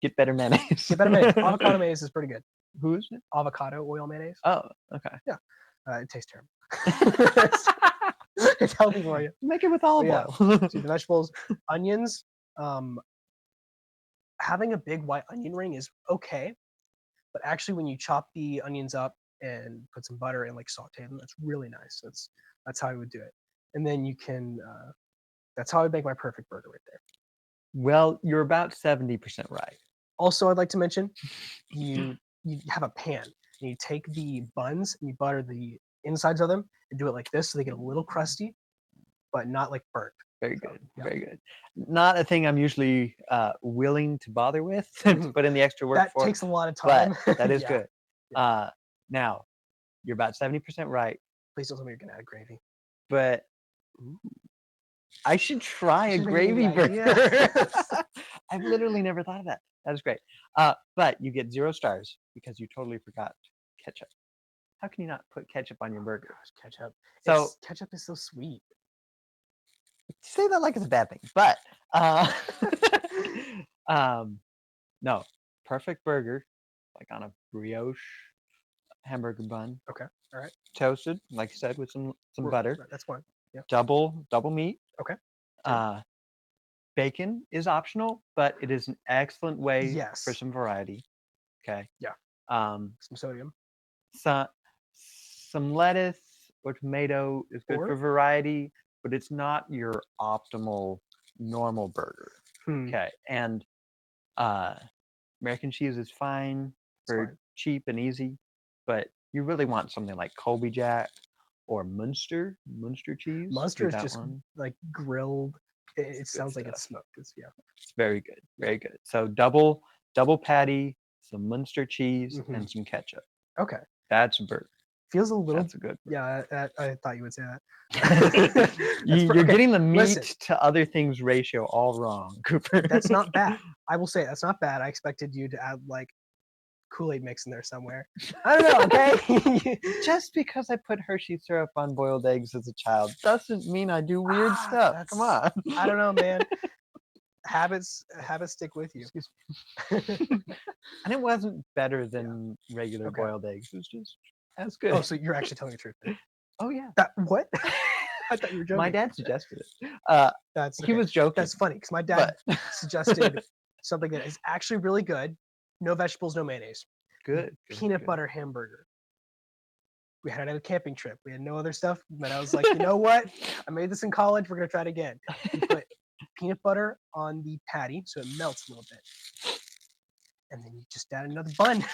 Get better mayonnaise. Get better mayonnaise. Avocado mayonnaise is pretty good. Who is it? Avocado oil mayonnaise. Oh, okay. Yeah, it tastes terrible. It's healthy for you. Make it with olive oil. So the vegetables, onions. Having a big white onion ring is okay, but actually when you chop the onions up and put some butter and like saute them, that's really nice. That's how I would do it. And then you can. That's how I would make my perfect burger right there. Well, you're about 70% right. Also, I'd like to mention you have a pan and you take the buns and you butter the insides of them and do it like this so they get a little crusty, but not like burnt. Very good. Very good. Not a thing I'm usually willing to bother with to put in the extra work for. That takes a lot of time. But that is good. Now, you're about 70% right. Please don't tell me you're going to add gravy. But I should try a gravy burger. I've literally never thought of that. That is great. But you get 0 stars because you totally forgot ketchup. How can you not put ketchup on your burger? Gosh, ketchup. So ketchup is so sweet. Say that like it's a bad thing, but no, perfect burger, like on a brioche hamburger bun. Okay, all right. Toasted, like you said, with some butter. Right, that's fine. Yeah. Double meat. Okay. Bacon is optional, but it is an excellent way for Yes. some variety. Okay. Yeah. Some sodium. Some lettuce or tomato is good for variety, but it's not your optimal normal burger. Okay. And American cheese is fine for cheap and easy, but you really want something like Colby Jack or Munster cheese. Munster is just like grilled. It sounds like it's smoked. It's very good. Very good. So double patty, some Munster cheese, and some ketchup. Okay. That's a burger. Feels a little. That's a good Yeah, burger. I thought you would say that. You're getting the meat to other things ratio all wrong, Cooper. That's not bad. I will say that's not bad. I expected you to add like Kool-Aid mix in there somewhere. I don't know, okay? Just because I put Hershey syrup on boiled eggs as a child doesn't mean I do weird stuff. Come on. I don't know, man. Habits stick with you. And it wasn't better than regular boiled eggs. It was just as good. Oh, so you're actually telling the truth. Oh yeah. What? I thought you were joking. My dad suggested it. He was joking. That's funny because my dad suggested something that is actually really good. No vegetables, no mayonnaise. Good. Peanut butter hamburger. We had it at a camping trip. We had no other stuff. But I was like, you know what? I made this in college. We're going to try it again. We put peanut butter on the patty so it melts a little bit. And then you just add another bun.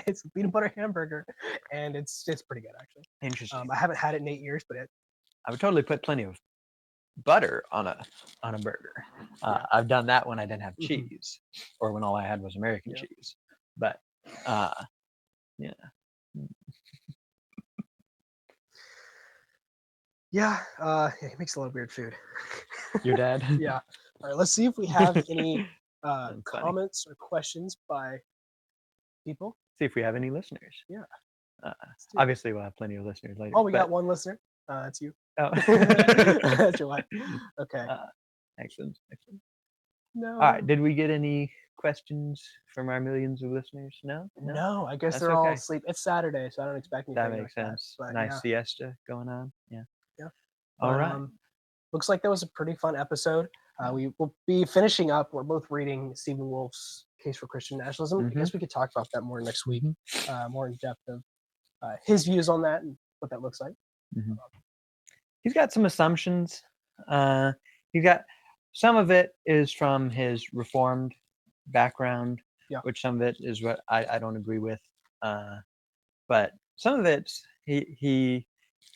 It's a peanut butter hamburger. And it's pretty good, actually. Interesting. I haven't had it in 8 years, but I would totally put plenty of butter on a burger. I've done that when I didn't have Mhm. cheese, or when all I had was American Yep. cheese. But uh, yeah, Yeah, he makes a lot of weird food. your dad. Yeah. All right, let's see if we have any That's funny. comments or questions by people. See if we have any listeners. Yeah, Uh, let's do it. Obviously, we'll have plenty of listeners later. Oh, we got But one listener. That's you. oh, That's your wife. Okay. excellent, excellent. All right, No. did we get any questions from our millions of listeners? No, no, No, I guess that's they're all okay. asleep. It's Saturday, so I don't expect That anything like makes that. sense. But Nice yeah, siesta going on. Yeah. yeah. All But right. looks like that was a pretty fun episode. We will be finishing up. We're both reading Stephen Wolf's Case for Christian Nationalism. I guess we could talk about that more next week, more in depth of his views on that and what that looks like. He's got some assumptions. He's got some of it is from his Reformed background, which some of it is what I don't agree with. But some of it he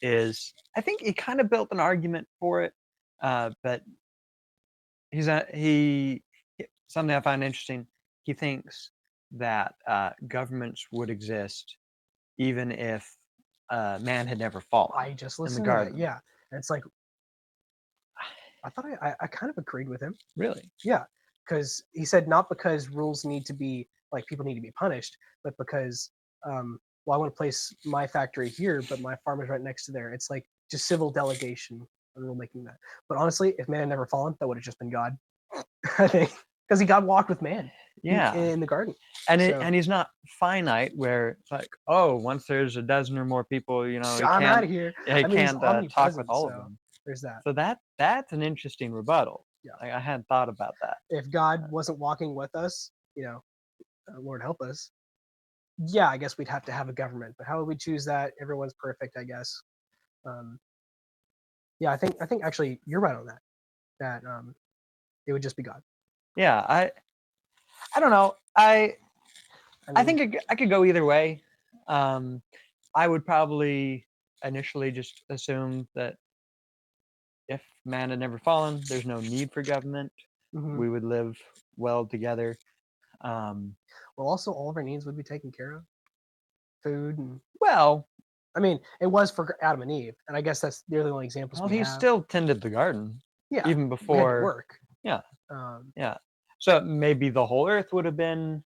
is. I think he kind of built an argument for it, but he something I find interesting. He thinks that governments would exist even if man had never fallen. I just in the listened to garden. that. Yeah, and it's like I thought I kind of agreed with him. Really? Yeah, because he said not because rules need to be like people need to be punished, but because well, I want to place my factory here, but my farm is right next to there. It's like just civil delegation and rulemaking that. But honestly, if man had never fallen, that would have just been God. I think because God walked with man in the garden. And and he's not finite where it's like, oh, once there's a dozen or more people, he I'm out can't of here. he I mean, he's can't talk omnipresent, with all of so them. there's that. So that's an interesting rebuttal. Yeah. Like, I hadn't thought about that. If God wasn't walking with us, Lord help us. Yeah, I guess we'd have to have a government. But how would we choose that? Everyone's perfect, I guess. Yeah, I think actually you're right on that. That it would just be God. Yeah, I don't know. I think I could go either way. I would probably initially just assume that if man had never fallen, there's no need for government. We would live well together. Well, also all of our needs would be taken care of. Food and I mean, it was for Adam and Eve, and I guess they're the only examples we he have. still tended the garden. Yeah, even before work. Yeah, yeah. So maybe the whole earth would have been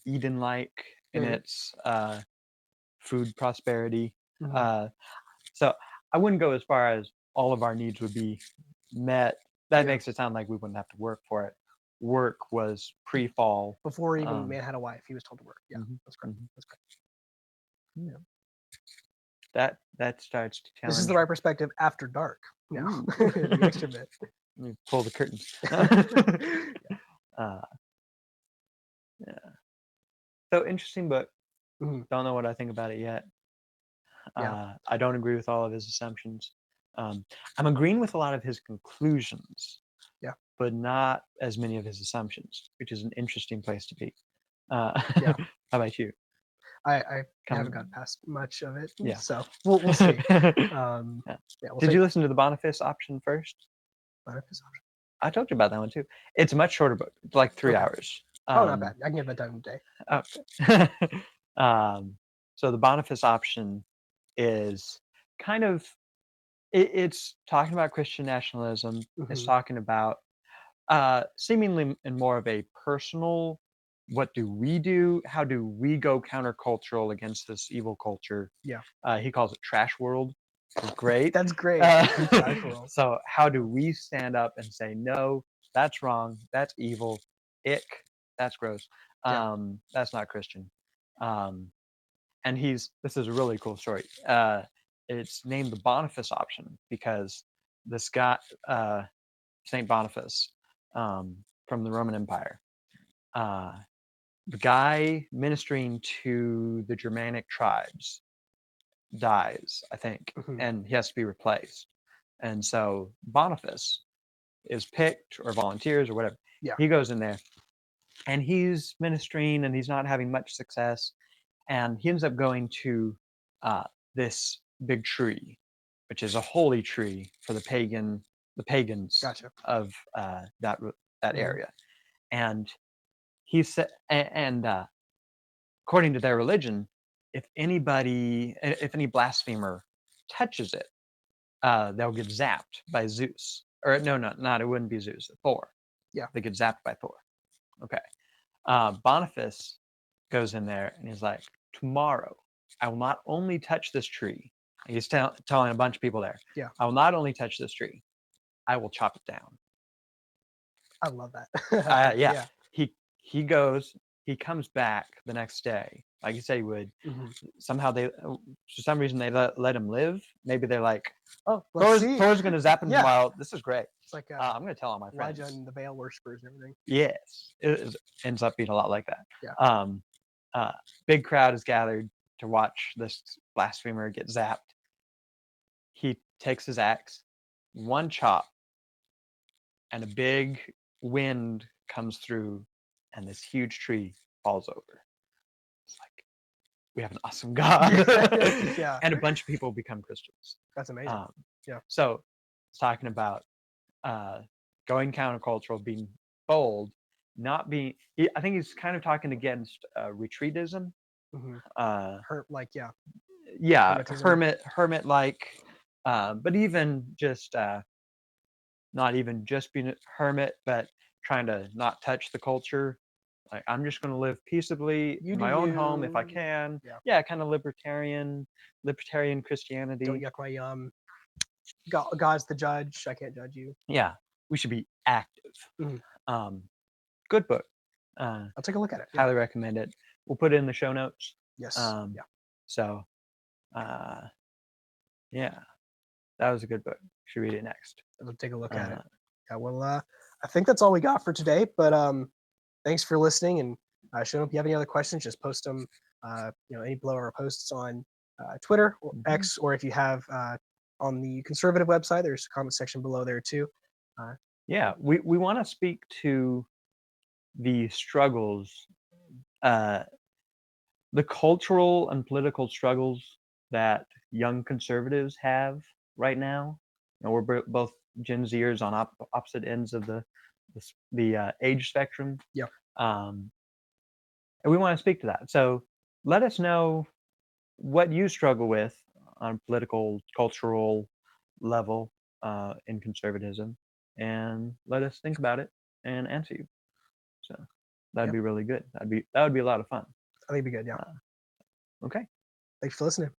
Eden-like in its food prosperity. So I wouldn't go as far as all of our needs would be met. That makes it sound like we wouldn't have to work for it. Work was pre-fall. Before even man had a wife, he was told to work. Yeah, that's correct. That's correct. Yeah. That starts to challenge. This is the right perspective after dark. Now, the extra bit. Let me pull the curtains. Yeah. So interesting book. Don't know what I think about it yet. I don't agree with all of his assumptions. I'm agreeing with a lot of his conclusions. Yeah. But not as many of his assumptions, which is an interesting place to be. Yeah. How about you? I haven't got past much of it. Yeah. So we'll see. Did you listen to the Boniface option first? Boniface option? I told you about that one too. It's a much shorter book. It's like 3 hours. Not bad. I can get that done in a day. Okay. So the Boniface option is kind of it's talking about Christian nationalism. It's talking about seemingly in more of a personal, what do we do? How do we go countercultural against this evil culture? Yeah. He calls it trash world. Great. That's great. Trash world. So how do we stand up and say, no, that's wrong. That's evil. Ick. That's gross. That's not Christian. And this is a really cool story. It's named the Boniface option because this guy, Saint Boniface, from the Roman Empire, the guy ministering to the Germanic tribes dies, I think, and he has to be replaced. And so Boniface is picked or volunteers or whatever. Yeah. He goes in there and he's ministering and he's not having much success. And he ends up going to this big tree which is a holy tree for the pagans Gotcha. of that Mhm. area. And he said, and according to their religion, if any blasphemer touches it, they'll get zapped by Zeus. Or no, not it wouldn't be Zeus, Thor. Yeah. They get zapped by Thor. Okay. Boniface goes in there and he's like, tomorrow, I will not only touch this tree. He's telling a bunch of people there. Yeah. I will not only touch this tree, I will chop it down. I love that. Yeah. Yeah. He goes. He comes back the next day, like he said he would. Mhm. Somehow for some reason they let him live. Maybe they're like, Oh, let's see. Thor's going to zap him Yeah. tomorrow. This is great. It's like I'm going to tell all my friends. Elijah and the Baal worshippers and everything. Yes, ends up being a lot like that. Yeah. Big crowd is gathered to watch this blasphemer get zapped. He takes his axe, one chop, and a big wind comes through, and this huge tree falls over. It's like, we have an awesome God. Yeah. And a bunch of people become Christians. That's amazing. Yeah. So it's talking about going countercultural, being bold, not being. I think he's kind of talking against retreatism. Mhm. Yeah. Yeah, Hermetism. hermit like, but even just not even just being a hermit, but trying to not touch the culture. Like, I'm just going to live peaceably You in do my own home if I you. can. Yeah. Yeah, kind of libertarian Christianity. Don't yuck my yum. God's the judge. I can't judge you. Yeah, we should be active. Mhm. Good book. I'll take a look at it. Yeah. Highly recommend it. We'll put it in the show notes. Yes. Yeah. So, yeah, that was a good book. Should read it next. I'll take a look at it. Yeah. Well, I think that's all we got for today. But thanks for listening. And Sean, if you have any other questions, just post them. Any below our posts on Twitter or X, or if you have on the conservative website, there's a comment section below there too. Yeah, we want to speak to the struggles, the cultural and political struggles that young conservatives have right now. We're both Gen Zers on opposite ends of the age spectrum. Yeah. And we want to speak to that. So let us know what you struggle with on political, cultural level in conservatism, and let us think about it and answer you. So that'd be really good. That would be a lot of fun. I think it'd be good. Yeah. Okay. Thanks for listening.